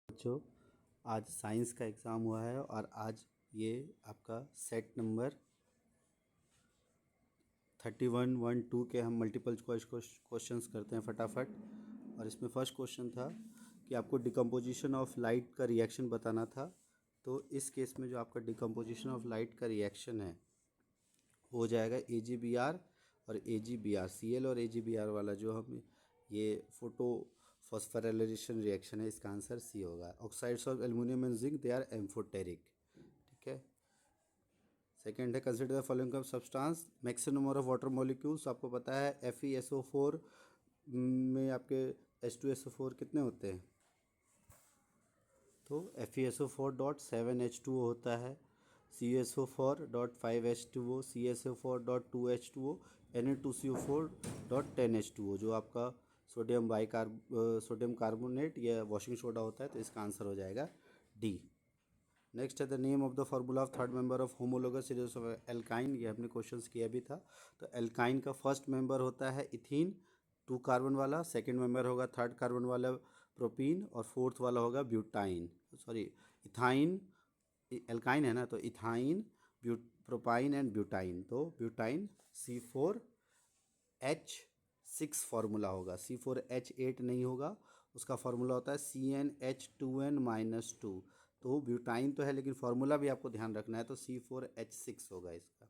बच्चों, आज साइंस का एग्ज़ाम हुआ है और आज ये आपका सेट नंबर 3112 के हम मल्टीपल चॉइस क्वेश्चंस करते हैं फटाफट। और इसमें फर्स्ट क्वेश्चन था कि आपको डिकम्पोजिशन ऑफ लाइट का रिएक्शन बताना था। तो इस केस में जो आपका डिकम्पोजिशन ऑफ लाइट का रिएक्शन है हो जाएगा AgBr और AgBrCl और AgBr वाला जो हम ये फोटो फॉस्फोराइलेशन रिएक्शन है, इसका आंसर सी होगा। Oxides of aluminium and zinc they are amphoteric. ठीक है। सेकेंड है consider the following of substance maximum number of water molecules. आपको पता है FeSO4 में आपके H2SO4 कितने होते हैं? तो FeSO4.7H2O होता है, CuSO4.5H2O, CSO4.2H2O, Na2CO4.10H2O जो आपका सोडियम कार्बोनेट या वॉशिंग सोडा होता है। तो इसका आंसर हो जाएगा डी। नेक्स्ट है the name of the formula of third member of homologous series of alkyne. ये हमने क्वेश्चंस किया भी था। तो एल्काइन का फर्स्ट मेंबर होता है इथीन 2 कार्बन वाला, सेकंड मेंबर होगा थर्ड कार्बन वाला प्रोपीन और फोर्थ वाला होगा ब्यूटाइन, सॉरी इथाइन। एल्काइन है ना, तो इथाइन, प्रोपाइन एंड ब्यूटाइन। तो ब्यूटाइन C4H6 फार्मूला होगा, C4H8 नहीं होगा। उसका फार्मूला होता है CnH2n-2। तो ब्यूटाइन तो है लेकिन फार्मूला भी आपको ध्यान रखना है, तो C4H6 होगा इसका।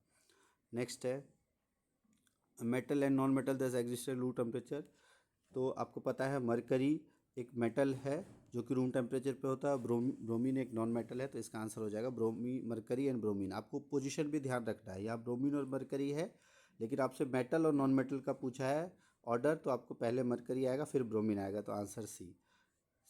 नेक्स्ट है मेटल एंड नॉन मेटल दस एग्जिस्ट लो टेम्परेचर। तो आपको पता है मरकरी एक मेटल है जो कि रूम टेम्परेचर पे होता है, ब्रोमीन एक नॉन मेटल है। तो इसका आंसर हो जाएगा मरकरी एंड ब्रोमीन। आपको पोजीशन भी ध्यान रखना है, यहाँ ब्रोमीन और मरकरी है लेकिन आपसे मेटल और नॉन मेटल का पूछा है ऑर्डर, तो आपको पहले मरकरी आएगा फिर ब्रोमीन आएगा। तो आंसर सी।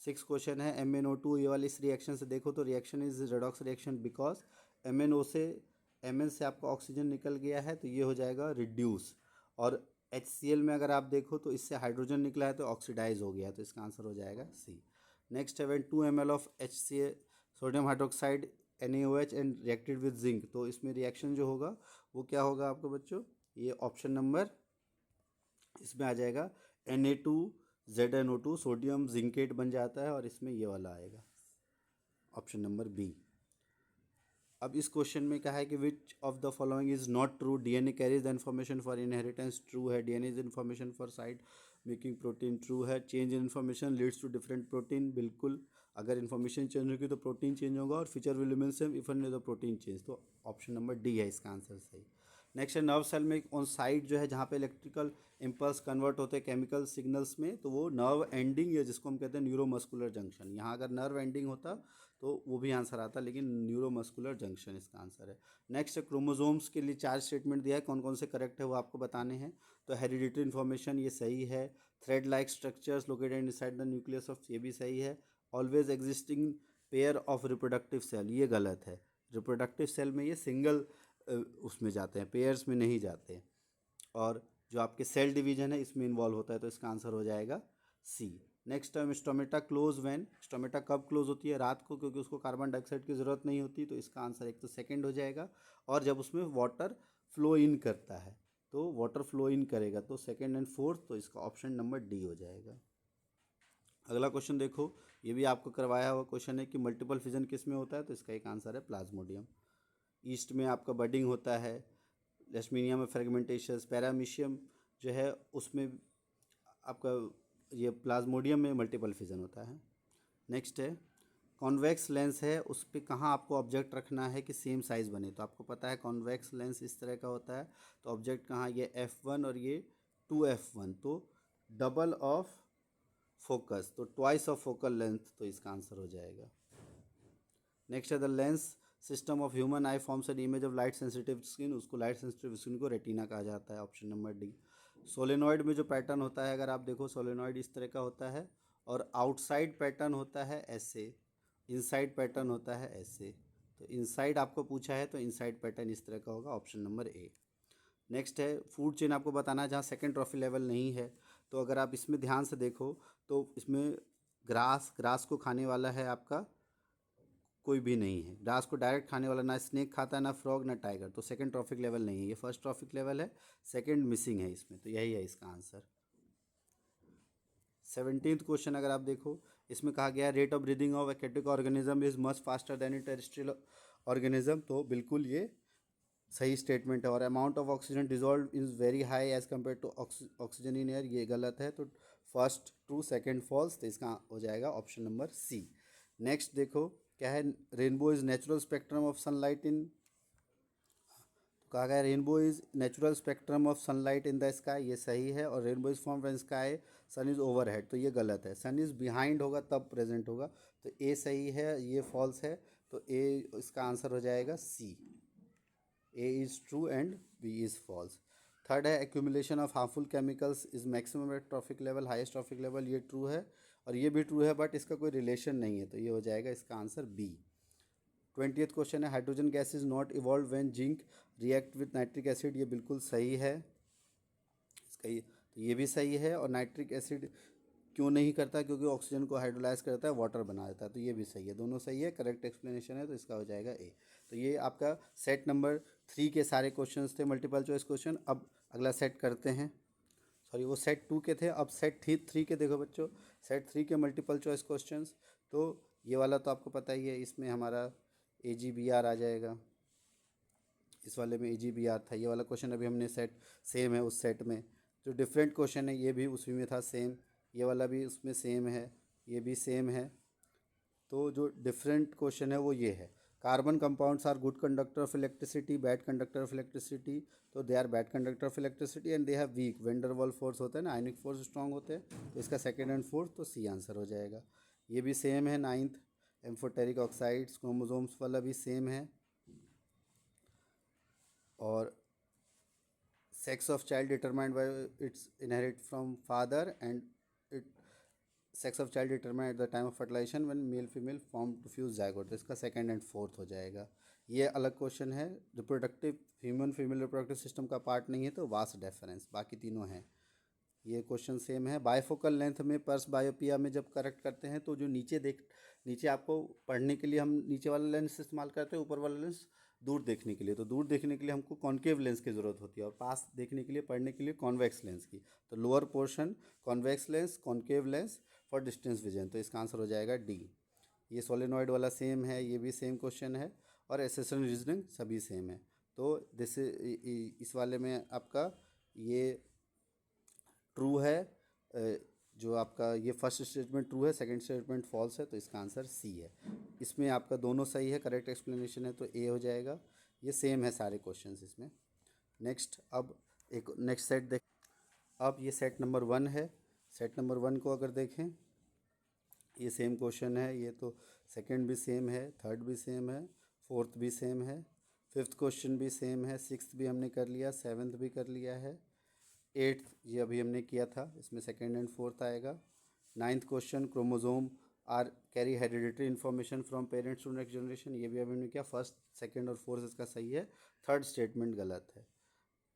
6 क्वेश्चन है MnO2। ये वाली इस रिएक्शन से देखो तो reaction is redox reaction because MnO से Mn से आपका ऑक्सीजन निकल गया है, तो ये हो जाएगा रिड्यूस। और HCl में अगर आप देखो तो इससे हाइड्रोजन निकला है तो ऑक्सीडाइज हो गया, तो इसका आंसर हो जाएगा सी। नेक्स्ट है when 2 ml of HCl sodium hydroxide NaOH and reacted with zinc. तो इसमें रिएक्शन जो होगा वो क्या होगा आपको बच्चों? ये ऑप्शन नंबर इसमें आ जाएगा Na2ZnO2 सोडियम जिंकेट बन जाता है और इसमें ये वाला आएगा ऑप्शन नंबर बी। अब इस क्वेश्चन में कहा है कि which of the following is not true. DNA carries the information for inheritance, true है। DNA is information for side making protein, true है। Change in information leads to different protein, बिल्कुल। अगर इन्फॉर्मेशन चेंज होगी तो protein change होगा और feature will remain same if the protein change. तो option number D है इसका आंसर सही। नेक्स्ट है नर्व सेल में ऑन साइड जो है जहाँ पे इलेक्ट्रिकल इम्पल्स कन्वर्ट होते हैं केमिकल सिग्नल्स में, तो वो नर्व एंडिंग या जिसको हम कहते हैं न्यूरोमस्कुलर जंक्शन। यहाँ अगर नर्व एंडिंग होता तो वो भी आंसर आता, लेकिन न्यूरोमस्कुलर जंक्शन इसका आंसर है। नेक्स्ट है क्रोमोसोम्स के लिए 4 स्टेटमेंट दिया है, कौन कौन से करेक्ट है वो आपको बताने हैं। तो हेरिडिटरी इन्फॉर्मेशन ये सही है। Thread like structures located inside the nucleus of, ये भी सही है। Always existing pair of reproductive cell, ये गलत है। रिप्रोडक्टिव सेल में ये सिंगल उसमें जाते हैं, पेयर्स में नहीं जाते। और जो आपके सेल डिवीजन है इसमें इन्वॉल्व होता है, तो इसका आंसर हो जाएगा C. Next time stomata close when. Stomata कब क्लोज होती है? रात को, क्योंकि उसको कार्बन डाइऑक्साइड की ज़रूरत नहीं होती। तो इसका आंसर एक तो सेकंड हो जाएगा। और जब उसमें वाटर फ्लो इन करता है, तो वाटर फ्लो इन करेगा, तो सेकंड एंड फोर्थ। तो इसका ऑप्शन नंबर डी हो जाएगा। अगला क्वेश्चन देखो, ये भी आपको करवाया हुआ क्वेश्चन है कि मल्टीपल फिजन किस में होता है। तो इसका एक आंसर है प्लाज्मोडियम। ईस्ट में आपका बडिंग होता है, लेशमीनिया में फ्रेगमेंटेशन, पैरामीशियम जो है उसमें आपका ये प्लाज्मोडियम में मल्टीपल फिजन होता है। नेक्स्ट है कॉन्वेक्स लेंस है, उस पर कहाँ आपको ऑब्जेक्ट रखना है कि सेम साइज़ बने। तो आपको पता है कॉन्वेक्स लेंस इस तरह का होता है, तो ऑब्जेक्ट कहाँ, ये F1 और ये 2F1, तो डबल ऑफ फोकस, तो ट्वाइस ऑफ फोकल लेंथ। तो इसका आंसर हो जाएगा। नेक्स्ट है the lens system of human I forms an image of light sensitive skin, उसको लाइट सेंसिटिव स्किन को रेटिना कहा जाता है, ऑप्शन नंबर डी। सोलेनॉइड में जो पैटर्न होता है, अगर आप देखो सोलेनॉइड इस तरह का होता है और आउटसाइड पैटर्न होता है ऐसे, इनसाइड पैटर्न होता है ऐसे। तो इनसाइड आपको पूछा है तो इनसाइड पैटर्न इस तरह का होगा, ऑप्शन नंबर ए। नेक्स्ट है फूड चेन आपको बताना है जहाँ सेकेंड ट्रॉफी लेवल नहीं है। तो अगर आप इसमें ध्यान से देखो तो इसमें ग्रास को खाने वाला है आपका कोई भी नहीं है। ग्रास को डायरेक्ट खाने वाला ना स्नेक खाता है, ना फ्रॉग, ना टाइगर। तो सेकंड ट्रॉफिक लेवल नहीं है, ये फर्स्ट ट्रॉफिक लेवल है, सेकंड मिसिंग है इसमें। तो यही है इसका आंसर। 17th क्वेश्चन अगर आप देखो, इसमें कहा गया है rate of breathing of aquatic organism is much faster than in terrestrial organism, तो बिल्कुल ये सही स्टेटमेंट है। और amount of oxygen dissolve is very high as compare to oxygen in air, ये गलत है। तो फर्स्ट ट्रू सेकंड फॉल्स, तो इसका हो जाएगा ऑप्शन नंबर सी। नेक्स्ट देखो क्या है, rainbow is natural spectrum of sunlight in, कहा गया rainbow is natural spectrum of sunlight in the sky, ये सही है। और rainbow is form when sky sun is overhead, तो ये गलत है। सन इज बिहाइंड होगा तब प्रेजेंट होगा, तो ए सही है, ये फॉल्स है। तो ए इसका आंसर हो जाएगा C, A is true and B is false. Third है accumulation of harmful chemicals is maximum at trophic level, highest trophic level, ये ट्रू है। और ये भी ट्रू है बट इसका कोई रिलेशन नहीं है, तो ये हो जाएगा इसका आंसर बी। 20th क्वेश्चन है hydrogen gas is not evolve when zinc react with nitric acid, ये बिल्कुल सही है। इसका ये भी सही है। और नाइट्रिक एसिड क्यों नहीं करता, क्योंकि ऑक्सीजन को हाइड्रोलाइज करता है, वाटर बना देता है, तो ये भी सही है। दोनों सही है, करेक्ट एक्सप्लेनेशन है, तो इसका हो जाएगा ए। तो ये आपका सेट नंबर 3 के सारे क्वेश्चंस थे, मल्टीपल चॉइस क्वेश्चन। अब अगला सेट करते हैं, सॉरी वो सेट 2 के थे, अब सेट 3 के देखो बच्चों, सेट 3 के मल्टीपल चॉइस क्वेश्चंस। तो ये वाला तो आपको पता ही है, इसमें हमारा AGBR आ जाएगा, इस वाले में AGBR था। ये वाला क्वेश्चन अभी हमने सेट सेम है उस सेट में, जो डिफरेंट क्वेश्चन है ये भी उसी में था सेम, ये वाला भी उसमें सेम है, ये भी सेम है। तो जो डिफरेंट क्वेश्चन है वो ये है, carbon compounds are good conductor of electricity, bad conductor of electricity, तो they are bad conductor of electricity and they have weak van der Waals force होता है ना, आयनिक फोर्स स्ट्रांग होते हैं, तो इसका सेकेंड एंड फोर्थ, तो सी आंसर हो जाएगा। ये भी सेम है 9th, एम्फोटेरिक ऑक्साइड्स क्रोमोसोम्स वाला भी सेम है। और sex of child determined by its inherit from father and it sex of child determined at the time of fertilisation when male female form to fuse zygote, तो इसका second and fourth हो जाएगा। ये अलग question है, reproductive human female reproductive system का part नहीं है, तो वास्ट डिफरेंस, बाकी तीनों हैं। ये क्वेश्चन सेम है। बायफोकल लेंथ में पर्स बायोपिया में जब करेक्ट करते हैं तो जो नीचे आपको पढ़ने के लिए हम नीचे वाला लेंस इस्तेमाल करते हैं, ऊपर वाला लेंस दूर देखने के लिए, तो दूर देखने के लिए हमको कॉन्केव लेंस की ज़रूरत होती है, और पास देखने के लिए पढ़ने के लिए कॉन्वेक्स लेंस की। तो lower portion convex lens, concave lens for distance vision, तो इसका आंसर हो जाएगा डी। ये सोलेनॉइड वाला सेम है, ये भी सेम क्वेश्चन है, और एसेशन रीजनिंग सभी सेम है। तो दिस इस वाले में आपका ये ट्रू है, जो आपका ये फर्स्ट स्टेटमेंट ट्रू है, सेकंड स्टेटमेंट फॉल्स है, तो इसका आंसर सी है। इसमें आपका दोनों सही है, करेक्ट एक्सप्लेनेशन है, तो ए हो जाएगा। ये सेम है सारे क्वेश्चंस इसमें। नेक्स्ट, अब एक नेक्स्ट सेट देख, अब ये सेट नंबर 1 है। सेट नंबर 1 को अगर देखें, ये सेम क्वेश्चन है, ये तो सेकंड भी सेम है, थर्ड भी सेम है, फोर्थ भी सेम है, फिफ्थ क्वेश्चन भी सेम है, सिक्स्थ भी हमने कर लिया, सेवन्थ भी कर लिया है, एट्थ ये अभी हमने किया था, इसमें सेकंड एंड फोर्थ आएगा। Ninth question, chromosome are carry hereditary information from parents to next generation, ये भी अभी हमने किया। फर्स्ट सेकंड और फोर्थ इसका सही है, थर्ड स्टेटमेंट गलत है।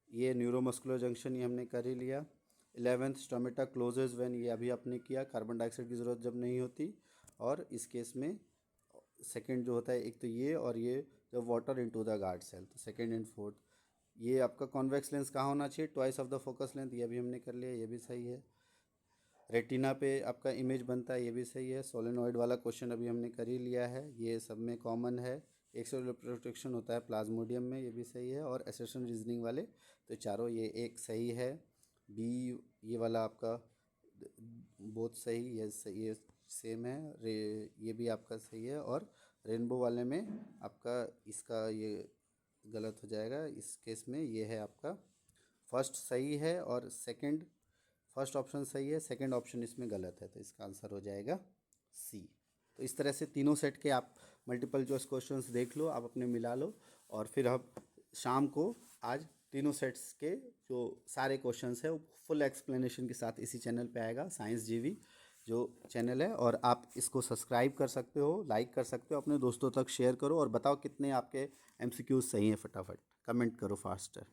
ये न्यूरोमस्कुलर जंक्शन ये हमने कर ही लिया। 11th स्टोमेटा क्लोजेज व्हेन, ये अभी आपने किया, कार्बन डाइऑक्साइड की ज़रूरत जब नहीं होती। और इस केस में सेकंड जो होता है, एक तो ये और ये जब water into the guard cell, तो सेकंड एंड फोर्थ। ये आपका कॉन्वेक्स लेंस कहाँ होना चाहिए, twice of the focus length, ये भी हमने कर लिया, ये भी सही है। रेटिना पे आपका इमेज बनता है, ये भी सही है। सोलेनॉइड वाला क्वेश्चन अभी हमने कर ही लिया है, ये सब में कॉमन है। एक्सरेलर प्रोटेक्शन होता है प्लाज्मोडियम में, ये भी सही है। और एसेशन रीजनिंग वाले तो चारों, ये एक सही है। बी ये वाला आपका बहुत सही, ये सेम है। ये भी आपका सही है। और रेनबो वाले में आपका इसका ये गलत हो जाएगा, इस केस में ये है आपका फर्स्ट सही है, और सेकंड फर्स्ट ऑप्शन सही है, सेकंड ऑप्शन इसमें गलत है, तो इसका आंसर हो जाएगा सी। तो इस तरह से तीनों सेट के आप मल्टीपल चॉइस क्वेश्चंस देख लो, आप अपने मिला लो, और फिर हम शाम को आज तीनों सेट्स के जो सारे क्वेश्चंस है वो फुल एक्सप्लेनेशन के साथ इसी चैनल पे आएगा, साइंस जीवी जो चैनल है। और आप इसको सब्सक्राइब कर सकते हो, लाइक कर सकते हो, अपने दोस्तों तक शेयर करो, और बताओ कितने आपके MCQs सही हैं, फटाफट कमेंट करो फास्टर।